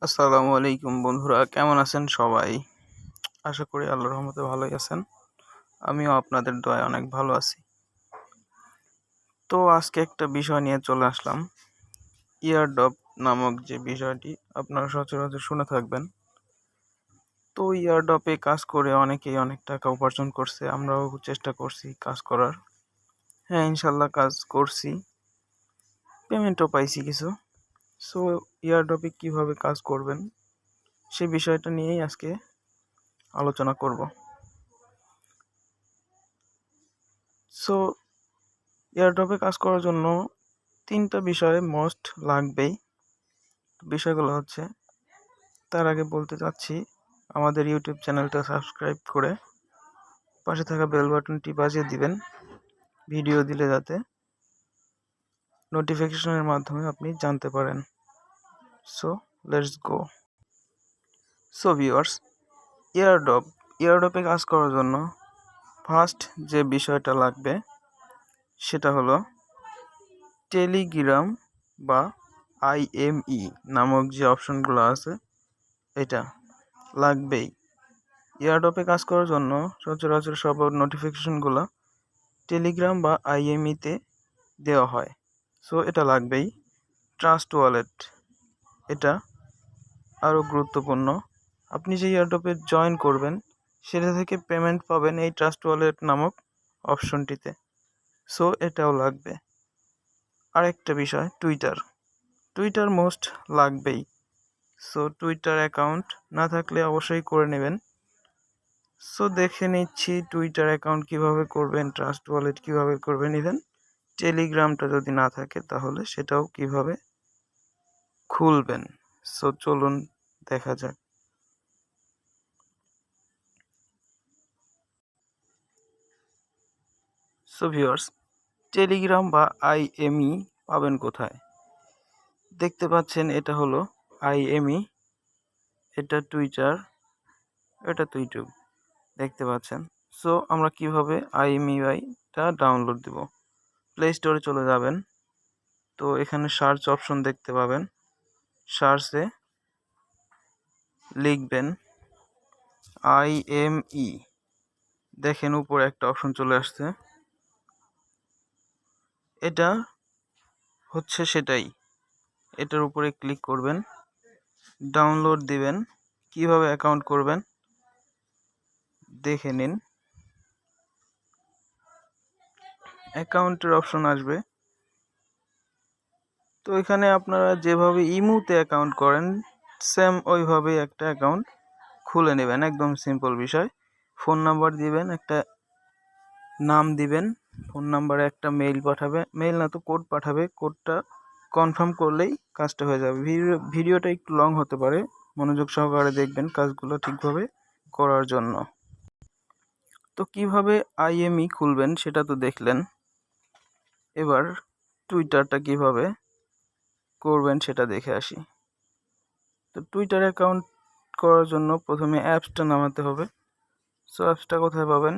আসসালামু আলাইকুম বন্ধুরা, কেমন আছেন সবাই? আশা করি আল্লাহর রহমতে ভালোই আছেন। আমিও আপনাদের দয়ায় অনেক ভালো আছি। তো আজকে একটা বিষয় নিয়ে চলে আসলাম। ইয়ারড্রপ নামক যে বিষয়টি আপনারা সচরাচর শুনে থাকবেন। তো ইয়ারড্রপে কাজ করে অনেকেই অনেক টাকা উপার্জন করছে। আমরাও চেষ্টা করছি কাজ করার। হ্যাঁ, ইনশাল্লাহ কাজ করছি, পেমেন্টও পাইছি কিছু। সো ইয়ারড্রপে কিভাবে কাজ করবেন সে বিষয়টা নিয়েই আজকে আলোচনা করব। সো এয়ারড্রপে কাজ করার জন্য 3টা বিষয় মোস্ট লাগবেই। বিষয়গুলো হচ্ছে, তার আগে বলতে চাচ্ছি আমাদের ইউটিউব চ্যানেলটা সাবস্ক্রাইব করে পাশে থাকা বেল বাটনটি বাজিয়ে দিবেন, ভিডিও দিলে যাতে নোটিফিকেশনের মাধ্যমে আপনি জানতে পারেন। So let's go. So viewers, এয়ারড্রপে কাজ করার জন্য ফার্স্ট যে বিষয়টা লাগবে সেটা হলো টেলিগ্রাম বা IME নামক যে অপশনগুলো আছে এটা লাগবেই। এয়ারড্রপে কাজ করার জন্য সচরাচর সব নোটিফিকেশনগুলো টেলিগ্রাম বা IME-তে দেওয়া হয়। সো এটা লাগবেই। ট্রাস্ট ওয়ালেট, এটা আরও গুরুত্বপূর্ণ। আপনি যে এয়ারড্রপে জয়েন করবেন সেটা থেকে পেমেন্ট পাবেন এই ট্রাস্ট ওয়ালেট নামক অপশনটিতে। সো এটাও লাগবে। আরেকটা বিষয়, টুইটার মোস্ট লাগবেই। সো টুইটার অ্যাকাউন্ট না থাকলে অবশ্যই করে নেবেন। সো দেখে নিচ্ছি টুইটার অ্যাকাউন্ট কিভাবে করবেন, ট্রাস্ট ওয়ালেট কিভাবে করবেন, ইভেন টেলিগ্রামটা যদি না থাকে তাহলে সেটাও কিভাবে খুলবেন। সো চলুন দেখা যাক। সো ভিউয়ার্স, টেলিগ্রাম বা IME পাবেন কোথায়? দেখতে পাচ্ছেন এটা হলো IME, এটা টুইটার, এটা ইউটিউব দেখতে পাচ্ছেন। সো আমরা কিভাবে IMEটা ডাউনলোড দিব? প্লে স্টোরে চলে যাবেন। তো এখানে সার্চ অপশন দেখতে পাবেন। সার্চে লিখবেন IME, দেখেন উপরে একটা অপশন চলে আসছে। এটা হচ্ছে সেটাই, এটার উপরে ক্লিক করবেন, ডাউনলোড দিবেন। কিভাবে অ্যাকাউন্ট করবেন দেখে নিন। অ্যাকাউন্টের অপশন আসবে। তো এখানে আপনারা যেভাবে ইমুতে অ্যাকাউন্ট করেন সেম ওইভাবেই একটা অ্যাকাউন্ট খুলে নেবেন, একদম সিম্পল বিষয়। ফোন নাম্বার দিবেন, একটা নাম দিবেন, ফোন নাম্বারে একটা মেইল পাঠাবে, মেইল না তো কোড পাঠাবে, কোডটা কনফার্ম করলেই কাজটা হয়ে যাবে। ভিডিওটা একটু লং হতে পারে, মনোযোগ সহকারে দেখবেন কাজগুলো ঠিকভাবে করার জন্য। তো কিভাবে IME খুলবেন সেটা তো দেখলেন, এবার টুইটারটা কিভাবে করবেন সেটা দেখে আসি। তো টুইটার অ্যাকাউন্ট করার জন্য প্রথমে অ্যাপসটা নামাতে হবে। সো অ্যাপসটা কোথায় পাবেন?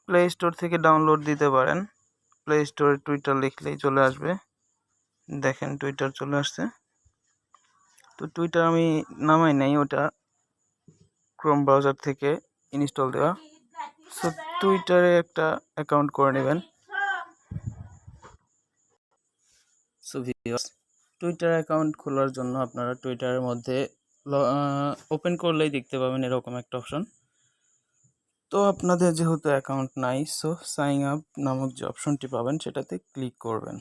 প্লে স্টোর থেকে ডাউনলোড দিতে পারেন। প্লে স্টোরে টুইটার লিখলেই চলে আসবে। দেখেন টুইটার চলে আসছে। তো টুইটার আমি নামাই নাই, ওটা ক্রোম ব্রাউজার থেকে ইনস্টল দেওয়া। সো টুইটারে একটা অ্যাকাউন্ট করে নেবেন। সো ভিউয়ার্স, টুইটার অ্যাকাউন্ট খোলার জন্য আপনারা টুইটারের মধ্যে ওপেন করলেই দেখতে পাবেন এরকম একটা অপশন। তো আপনাদের যেহেতু অ্যাকাউন্ট নাই, সো সাইন আপ নামক যে অপশনটি পাবেন সেটাতে ক্লিক করবেন।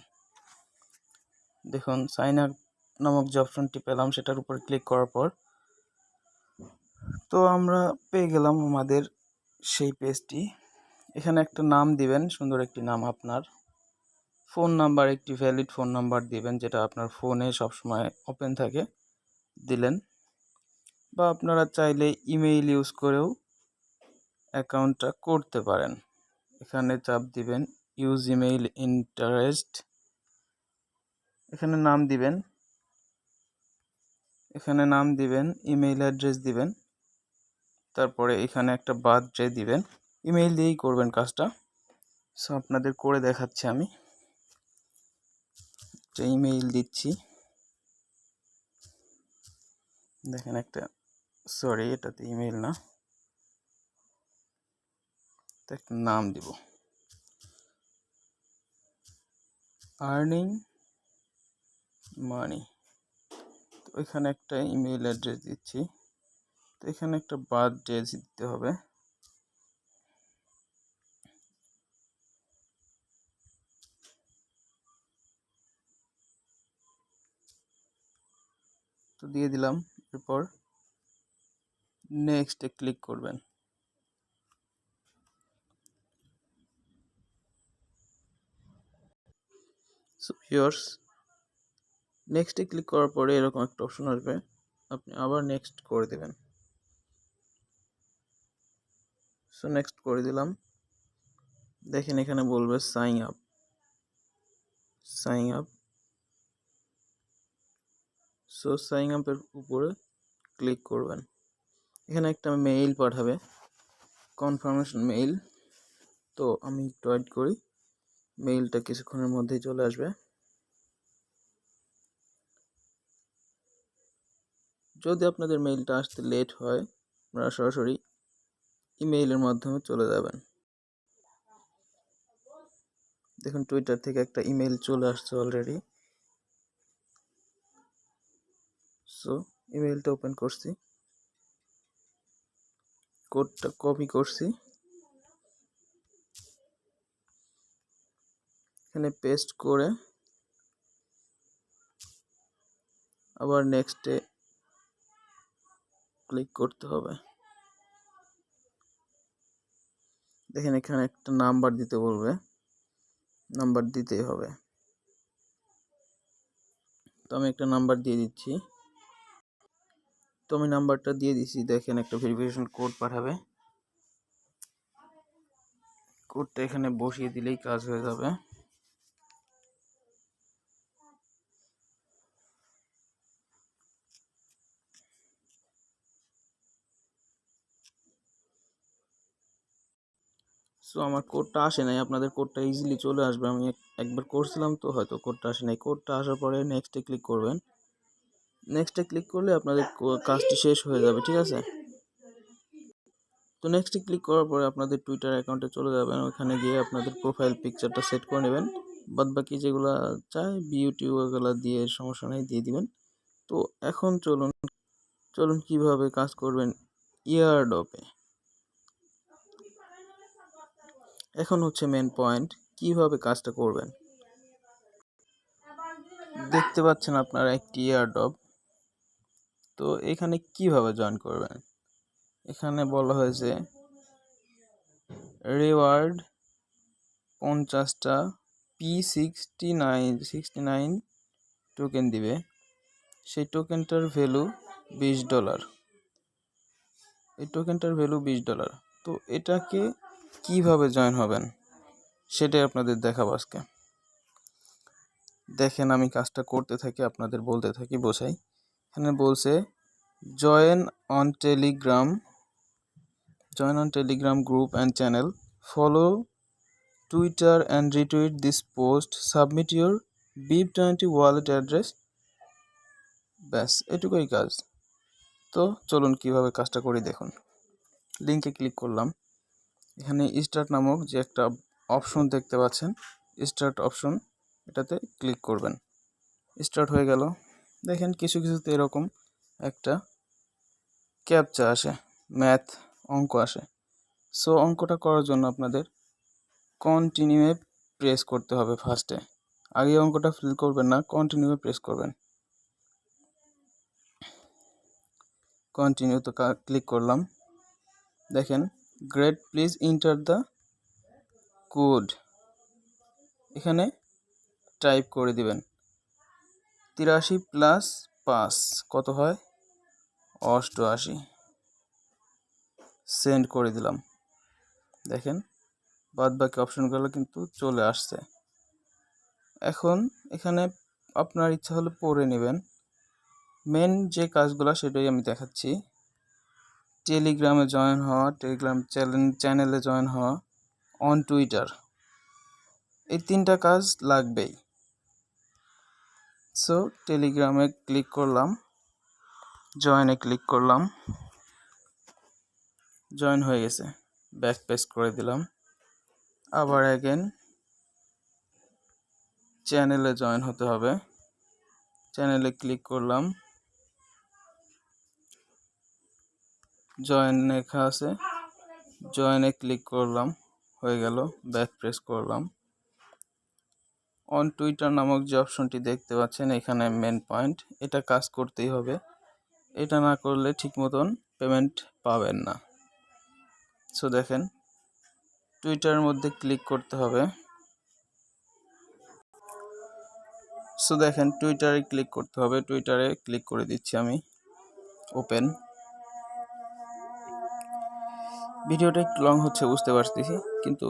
দেখুন সাইন আপ নামক যে অপশনটি পেলাম সেটার উপর ক্লিক করার পর তো আমরা পেয়ে গেলাম আমাদের সেই পেজটি। এখানে একটা নাম দিবেন, সুন্দর একটি নাম, আপনার ফোন নাম্বার, একটি ভ্যালিড ফোন নাম্বার দিবেন যেটা আপনার ফোনে সবসময় ওপেন থাকে, দিলেন। বা আপনারা চাইলে ইমেইল ইউজ করেও অ্যাকাউন্টটা করতে পারেন। এখানে চাপ দিবেন ইউজ ইমেইল ইন্টারেস্ট, এখানে নাম দিবেন, ইমেইল অ্যাড্রেস দিবেন, তারপরে এখানে একটা বার্থডে দিবেন। ইমেইল দিয়েই করবেন কাজটা। সো আপনাদের করে দেখাচ্ছি আমি। একটা ইমেইল দিচ্ছি। দেখেন একটা, সরি এটাতে ইমেল না, একটা নাম দিব, আর্নিং মানি। তো এখানে একটা ইমেল অ্যাড্রেস দিচ্ছি, তো এখানে একটা বার্থডে দিতে হবে। তো দিয়ে দিলাম, এরপর নেক্সটে ক্লিক করবেন। সো ভিউয়ার্স, নেক্সটে ক্লিক করার পরে এরকম একটা অপশন আসবে, আপনি আবার নেক্সট করে দেবেন। সো নেক্সট করে দিলাম। দেখেন এখানে বলবে sign up, sign up. So sign আপের উপরে ক্লিক করবেন। এখানে একটা মেইল পাঠাবে, কনফার্মেশন মেইল। তো আমি একটু ওয়েট করি, মেইলটা কিছুক্ষণের মধ্যেই চলে আসবে। যদি আপনাদের মেইলটা আসতে লেট হয়, আপনারা সরাসরি ইমেইলের মাধ্যমে চলে যাবেন। দেখুন টুইটার থেকে একটা ইমেল চলে আসছে অলরেডি। সো ইমেলটা ওপেন করছি, কোডটা কপি করছি, এখানে পেস্ট করে আবার নেক্সটে ক্লিক করতে হবে। দেখেন এখানে একটা নাম্বার দিতে বলবে, নাম্বার দিতেই হবে। তো আমি একটা নাম্বার দিয়ে দিচ্ছি। তো আমি নাম্বারটা দিয়ে দিচ্ছি। দেখেন একটা ভেরিফিকেশন কোড পাঠাবে, কোডটা এখানে বসিয়ে দিলেই কাজ হয়ে যাবে। সো আমার কোডটা আসে নাই, আপনাদের কোডটা ইজিলি চলে আসবে। আমি একবার করছিলাম তো হয়তো কোডটা আসে নাই। কোডটা আসার পরে নেক্সটে ক্লিক করবেন। নেক্সটে ক্লিক করলে আপনাদের কাজটি শেষ হয়ে যাবে, ঠিক আছে? তো নেক্সটে ক্লিক করার পরে আপনাদের টুইটার অ্যাকাউন্টে চলে যাবেন। ওখানে গিয়ে আপনাদের প্রোফাইল পিকচারটা সেট করে নেবেন। বাদবাকি যেগুলো চাই বিউটি ওগুলো দিয়ে সমস্যা নেই, দিয়ে দিবেন। তো এখন চলুন কিভাবে কাজ করবেন ইয়ারডপে। এখন হচ্ছে মেন পয়েন্ট, কিভাবে কাজটা করবেন। দেখতে পাচ্ছেন আপনারা একটি ইয়ারডপ। তো এখানে কিভাবে জয়েন করবেন, এখানে বলা হয়েছে রিওয়ার্ড 50টা P69 টোকেন দিবে। সেই টোকেনটার ভ্যালু $20। এই টোকেনটার ভ্যালু $20। তো এটাকে কিভাবে জয়েন হবেন সেটাই আপনাদের দেখাবো আজকে। দেখেন আমি কাজটা করতে থাকি, আপনাদের বলতে থাকি, বোঝাই। এখানে বলছে join on Telegram group and channel, follow Twitter and retweet this post, submit your BIP20 wallet address. ব্যাস এটুকুই কাজ। তো চলুন কিভাবে কাজটা করি দেখুন। লিঙ্কে ক্লিক করলাম, এখানে স্টার্ট নামক যে একটা অপশন দেখতে পাচ্ছেন, স্টার্ট অপশন, এটাতে ক্লিক করবেন। স্টার্ট হয়ে গেল। দেখেন কিছুতে এরকম একটা ক্যাপচা আসে, ম্যাথ অঙ্ক আসে। সো অঙ্কটা করার জন্য আপনাদের কন্টিনিউয়ে প্রেস করতে হবে ফার্স্টে। আগে অঙ্কটা ফিল করবেন না, কন্টিনিউয়ে প্রেস করবেন। কন্টিনিউ তো ক্লিক করলাম। দেখেন grade please enter the code, এখানে টাইপ করে দিবেন 83 + 5 কত হয়, 88। সেন্ড করে দিলাম। দেখেন বাদ বাকি অপশনগুলো কিন্তু চলে আসছে। এখন এখানে আপনার ইচ্ছা হলে পড়ে নেবেন। মেন যে কাজগুলো সেটাই আমি দেখাচ্ছি। টেলিগ্রামে জয়েন হওয়া, টেলিগ্রাম চ্যানেলে জয়েন হওয়া, অন টুইটার, এই 3টা কাজ লাগবেই। সো টেলিগ্রামে ক্লিক করলাম, জয়েনে ক্লিক করলাম, জয়েন হয়ে গেছে। ব্যাক পেস্ট করে দিলাম। আবার অ্যাগেন চ্যানেলে জয়েন হতে হবে। চ্যানেলে ক্লিক করলাম, জয়েন লেখা আছে, জয়েনে ক্লিক করলাম, হয়ে গেল। ব্যাক প্রেস করলাম। অন টুইটার নামক যে অপশনটি দেখতে পাচ্ছেন এখানে মেন পয়েন্ট, এটা কাজ করতেই হবে। এটা না করলে ঠিক মতন পেমেন্ট পাবেন না। সো দেখেন টুইটারের মধ্যে ক্লিক করতে হবে। সো দেখেন টুইটারে ক্লিক করতে হবে। টুইটারে ক্লিক করে দিচ্ছি আমি, ওপেন। ভিডিওটা একটু লং হচ্ছে বুঝতে পারতেছি, কিন্তু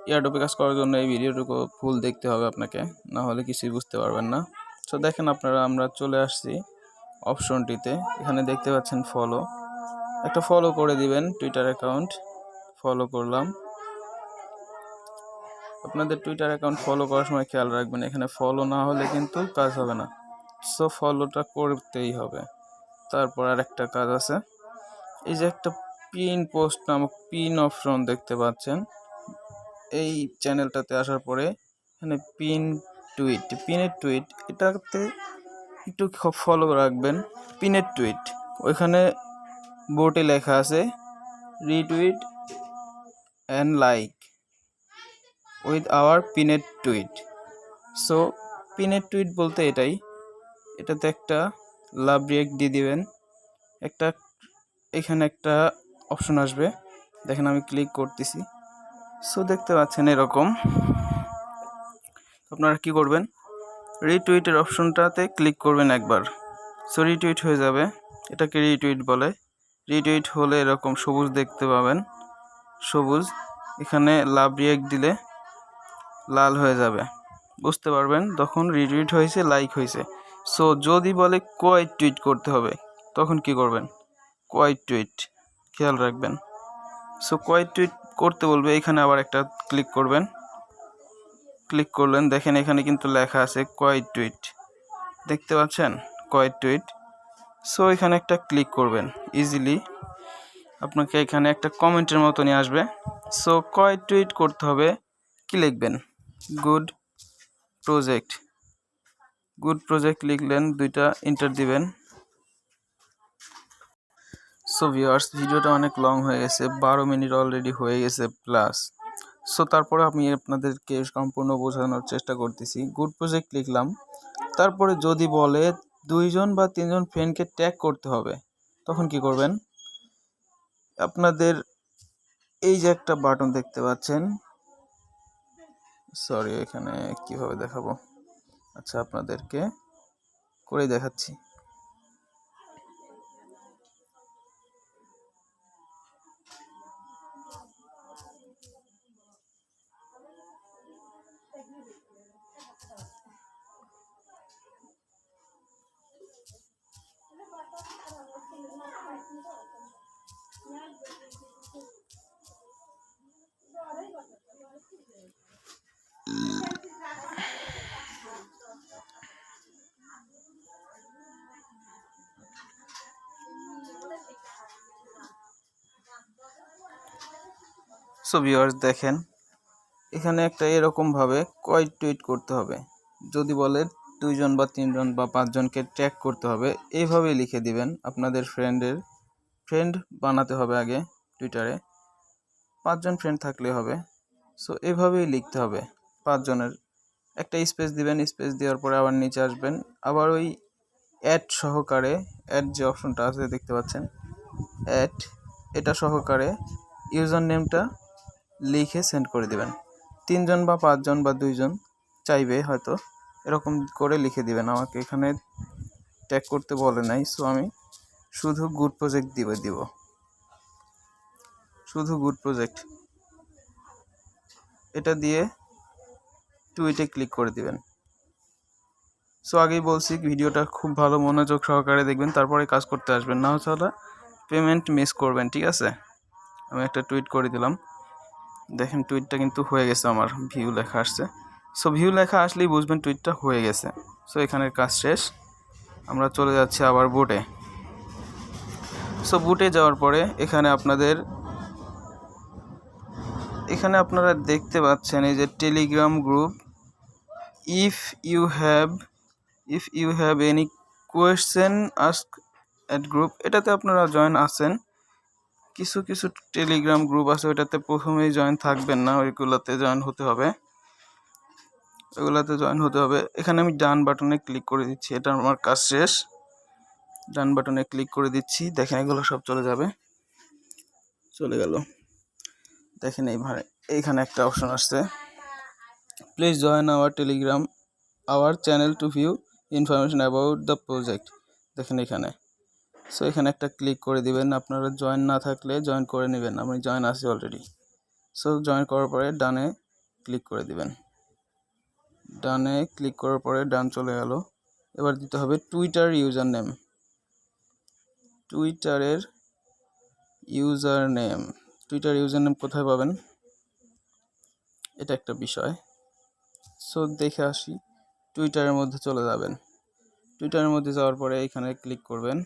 এয়ারড্রপে কাজ করার জন্য এই ভিডিওটুকু ফুল দেখতে হবে আপনাকে, না হলে কিছুই বুঝতে পারবেন না। সো দেখেন আপনারা, আমরা চলে আসছি অপশনটিতে। এখানে দেখতে পাচ্ছেন ফলো, একটা ফলো করে দিবেন টুইটার অ্যাকাউন্ট। ফলো করলাম। আপনাদের টুইটার অ্যাকাউন্ট ফলো করার সময় খেয়াল রাখবেন, এখানে ফলো না হলে কিন্তু কাজ হবে না। সো ফলোটা করতেই হবে। তারপর আর একটা কাজ আছে, এই যে একটা পিন পোস্ট নামক পিন অপশন দেখতে পাচ্ছেন, এই চ্যানেলটাতে আসার পরে এখানে পিনের টুইট এটাতে একটু ফলো রাখবেন। পিনের টুইট ওইখানে বোর্ডে লেখা আছে retweet and like with our পিনের টুইট। সো পিনের টুইট বলতে এটাই, এটাতে একটা লাভ রিয়েক্ট দিয়ে দিবেন। এখানে একটা অপশন আসবে, দেখেন আমি ক্লিক করতেছি। সো দেখতে পাচ্ছেন এরকম। আপনারা কি করবেন, রিটুইটের অপশনটাতে ক্লিক করবেন একবার। সো রিটুইট হয়ে যাবে, এটাকে রিটুইট বলে। রিটুইট হলে এরকম সবুজ দেখতে পাবেন, সবুজ। এখানে লাভ রিয়েক্ট দিলে লাল হয়ে যাবে, বুঝতে পারবেন তখন রিটুইট হয়েছে, লাইক হয়েছে। সো যদি বলে কোয়াইট টুইট করতে হবে, তখন কি করবেন, কোয়াইট টুইট, খেয়াল রাখবেন। সো কোয়াইট টুইট করতে বলবে, এখানে আবার একটা ক্লিক করবেন। ক্লিক করলেন, দেখেন এখানে কিন্তু লেখা আছে কোয়াইট টুইট, দেখতে পাচ্ছেন কোয়াইট টুইট। সো এখানে একটা ক্লিক করবেন, ইজিলি আপনাকে এখানে একটা কমেন্টের মতনই আসবে। সো কোয়াইট টুইট করতে হবে, কি লিখবেন, গুড প্রজেক্ট। গুড প্রজেক্ট লিখলেন, দুইটা এন্টার দিবেন। সো ভিউয়ার্স, ভিডিওটা অনেক লং হয়ে গেছে, 12 মিনিট অলরেডি হয়ে গেছে প্লাস। সো তারপরে আমি আপনাদেরকে সম্পূর্ণ বোঝানোর চেষ্টা করতেছি। গুড প্রজেক্ট লিখলাম, তারপরে যদি বলে 2জন বা 3জন ফ্রেন্ডকে ট্যাগ করতে হবে, তখন কি করবেন, আপনাদের এই যে একটা বাটন দেখতে পাচ্ছেন, সরি এখানে কিভাবে দেখাবো, আচ্ছা আপনাদেরকে করেই দেখাচ্ছি। সো ভিউয়ার্স দেখেন, এখানে একটা এরকমভাবে কোয়াইট টুইট করতে হবে। যদি বলে 2জন বা 3জন বা 5জনকে ট্যাগ করতে হবে, এইভাবেই লিখে দিবেন। আপনাদের ফ্রেন্ড বানাতে হবে আগে টুইটারে, 5জন ফ্রেন্ড থাকলে হবে। সো এভাবেই লিখতে হবে, 5জনের একটা স্পেস দিবেন। স্পেস দেওয়ার পরে আবার নিচে আসবেন, আবার ওই অ্যাড সহকারে, অ্যাড যে অপশনটা আছে দেখতে পাচ্ছেন, অ্যাড, এটা সহকারে ইউজার নেমটা লিখে সেন্ড করে দেবেন। 3জন বা 5জন বা 2জন চাইবে হয়তো, এরকম করে লিখে দিবেন। আমাকে এখানে ট্যাগ করতে বলে নাই, সো আমি শুধু গুড প্রজেক্ট দিব, শুধু গুড প্রজেক্ট, এটা দিয়ে টুইটে ক্লিক করে দিবেন। সো আগেই বলছি ভিডিওটা খুব ভালো মনোযোগ সহকারে দেখবেন, তারপরে কাজ করতে আসবেন, না হলে পেমেন্ট মিস করবেন, ঠিক আছে। আমি একটা টুইট করে দিলাম, দেখেন টুইটটা কিন্তু হয়ে গেছে, আমার ভিউ লেখা আসছে। সো ভিউ লেখা আসলেই বুঝবেন টুইটটা হয়ে গেছে। সো এখানের কাজ শেষ, আমরা চলে যাচ্ছি আবার বোর্ডে। সো বুটে যাওয়ার পরে এখানে আপনারা দেখতে পাচ্ছেন এই যে Telegram group, if you have any question ask at group, এটাতে আপনারা জয়েন আছেন। কিছু কিছু টেলিগ্রাম গ্রুপ আছে ওইটাতে প্রথমেই জয়েন থাকবেন না, ওইগুলোতে জয়েন হতে হবে। এখানে আমি ডান বাটনে ক্লিক করে দিচ্ছি, এটা আমার কাজ শেষ। ডান বাটনে ক্লিক করে দিচ্ছি, দেখেন এগুলো সব চলে গেল। দেখেন এইখানে একটা অপশন আসছে, please join our channel to view information about the project. দেখেন এখানে, সো এখানে একটা ক্লিক করে দিবেন। আপনারা জয়েন না থাকলে জয়েন করে নেবেন, আমি জয়েন আছি অলরেডি। সো জয়েন করার পরে ডানে ক্লিক করে দিবেন। ডানে ক্লিক করার পরে ডান চলে গেল। এবার দিতে হবে Twitter user name. Twitter user name কোথায় পাবেন, এটা একটা বিষয়। সো দেখে আসি, টুইটারের মধ্যে চলে যাবেন। টুইটারের মধ্যে যাওয়ার পরে এখানে ক্লিক করবেন,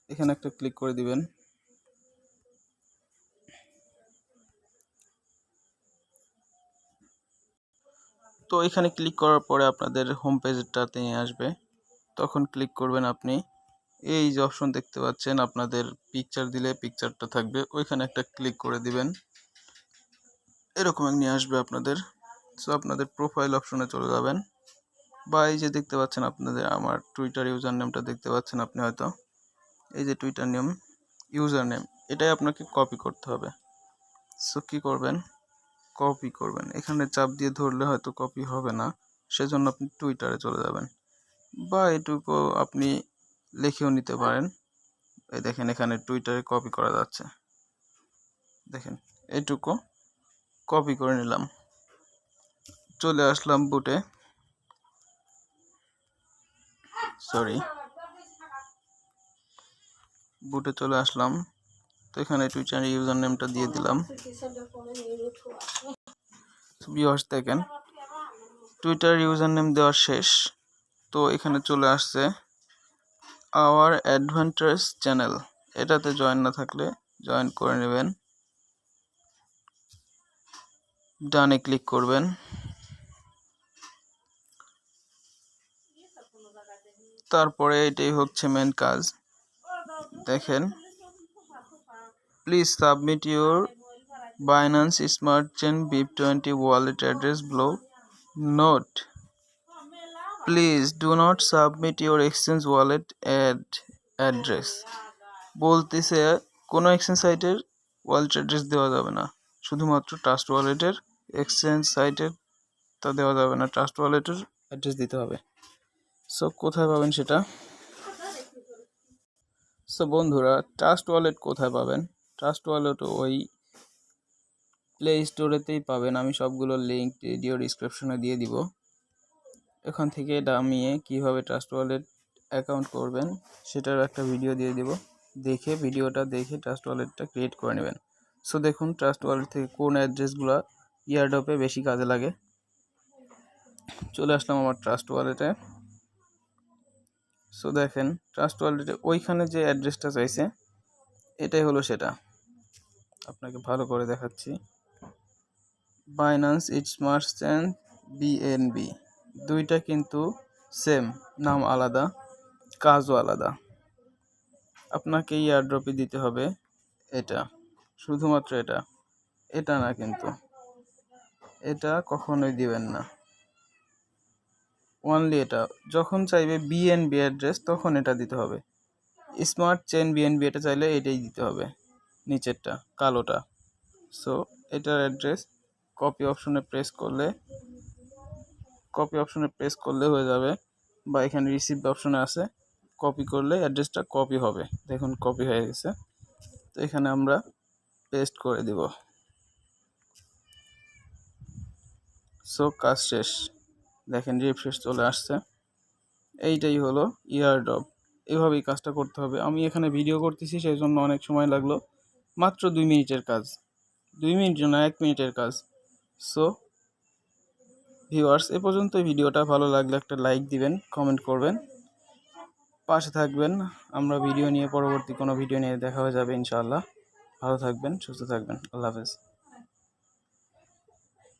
এখানে একটা ক্লিক করে দিবেন। তো এখানে ক্লিক করার পরে আপনাদের হোম পেজটাতে নিয়ে আসবে। তখন ক্লিক করবেন আপনি, এই যে অপশন দেখতে পাচ্ছেন, আপনাদের পিকচার দিলে পিকচারটা থাকবে, ওইখানে একটা ক্লিক করে দিবেন। এরকম নিয়ে আসবে আপনাদের। সো আপনাদের প্রোফাইল অপশনে চলে যাবেন, বা এই যে দেখতে পাচ্ছেন আপনাদের আমার টুইটার ইউজার নেমটা দেখতে পাচ্ছেন আপনি হয়তো, এই যে টুইটার ইউজার নেম, এটাই আপনাকে কপি করতে হবে। সো কী করবেন, কপি করবেন। এখানে চাপ দিয়ে ধরলে হয়তো কপি হবে না, সেজন্য আপনি টুইটারে চলে যাবেন, বা এটুকু আপনি লিখেও নিতে পারেন। এই দেখেন এখানে টুইটারে কপি করা যাচ্ছে, দেখেন এটুকু কপি করে নিলাম। চলে আসলাম বুটে, চলে আসলাম। তো এখানে টুইটার ইউজার নেমটা দিয়ে দিলাম। ভিউয়ার্স দেখেন টুইটার ইউজার নেম দেওয়া শেষ। তো এখানে চলে আসছে আওয়ার অ্যাডভেঞ্চারাস চ্যানেল, এটাতে জয়েন না থাকলে জয়েন করে নেবেন। ডানে ক্লিক করবেন, তারপরে এটাই হচ্ছে মেন কাজ। দেখেন, please submit your Binance Smart Chain BIP20 wallet address below. Note: please do not submit your exchange wallet address. বলতেছে কোনো এক্সচেঞ্জ সাইটের ওয়ালেট অ্যাড্রেস দেওয়া যাবে না, শুধুমাত্র ট্রাস্ট ওয়ালেটের। এক্সচেঞ্জ সাইটের তা দেওয়া যাবে না, ট্রাস্ট ওয়ালেটের অ্যাড্রেস দিতে হবে। সো কোথায় পাবেন সেটা? সো বন্ধুরা, ট্রাস্ট ওয়ালেট কোথায় পাবেন? ট্রাস্ট ওয়ালেট ওই প্লে স্টোরেতেই পাবেন। আমি সবগুলো লিঙ্ক ভিডিও ডিসক্রিপশনে দিয়ে দিব। এখান থেকে নামিয়ে কিভাবে ট্রাস্ট ওয়ালেট অ্যাকাউন্ট করবেন সেটার একটা ভিডিও দিয়ে দিব, ভিডিওটা দেখে ট্রাস্ট ওয়ালেটটা ক্রিয়েট করে নেবেন। সো দেখুন ট্রাস্ট ওয়ালেট থেকে কোন অ্যাড্রেসগুলো ইয়ারড্রপে বেশি কাজে লাগে। চলে আসলাম আমার ট্রাস্ট ওয়ালেটে। সো দেখেন ট্রাস্ট ওয়ালেটে ওইখানে যে অ্যাড্রেসটা চাইছে এটাই হলো সেটা, আপনাকে ভালো করে দেখাচ্ছি। বাইন্যান্স স্মার্ট চেইন বিএনবি, দুইটা কিন্তু সেম, নাম আলাদা, কাজও আলাদা। আপনাকে এয়ারড্রপে দিতে হবে এটা, শুধুমাত্র এটা না, কিন্তু এটা কখনোই দিবেন না, অনলি এটা। যখন চাইবে বিএনবি অ্যাড্রেস তখন এটা দিতে হবে। স্মার্ট চেইন বিএনবি এটা চাইলে এটাই দিতে হবে, নিচেরটা কালোটা। সো এটার অ্যাড্রেস কপি অপশনে প্রেস করলে হয়ে যাবে, বা এখানে রিসিভ অপশনে আছে, কপি করলে অ্যাড্রেসটা কপি হবে। দেখুন কপি হয়ে গেছে। তো এখানে আমরা পেস্ট করে দিব। সো কাজ শেষ, দেখেন রিফ্রেশ চলে আসছে। এইটাই হলো ইয়ারড্রপ, এভাবেই কাজটা করতে হবে। আমি এখানে ভিডিও করতেছি সেই জন্য অনেক সময় লাগলো, মাত্র 2 মিনিটের কাজ, 2 মিনিট না 1 মিনিটের কাজ। সো ভিউয়ার্স, এ পর্যন্ত ভিডিওটা ভালো লাগলে একটা লাইক দিবেন, কমেন্ট করবেন। পাশে থাকবেন। আমরা ভিডিও নিয়ে পরবর্তী কোনো ভিডিও নিয়ে দেখা হয়ে যাবে ইনশাআল্লাহ। ভালো থাকবেন, সুস্থ থাকবেন। আল্লাহ হাফেজ।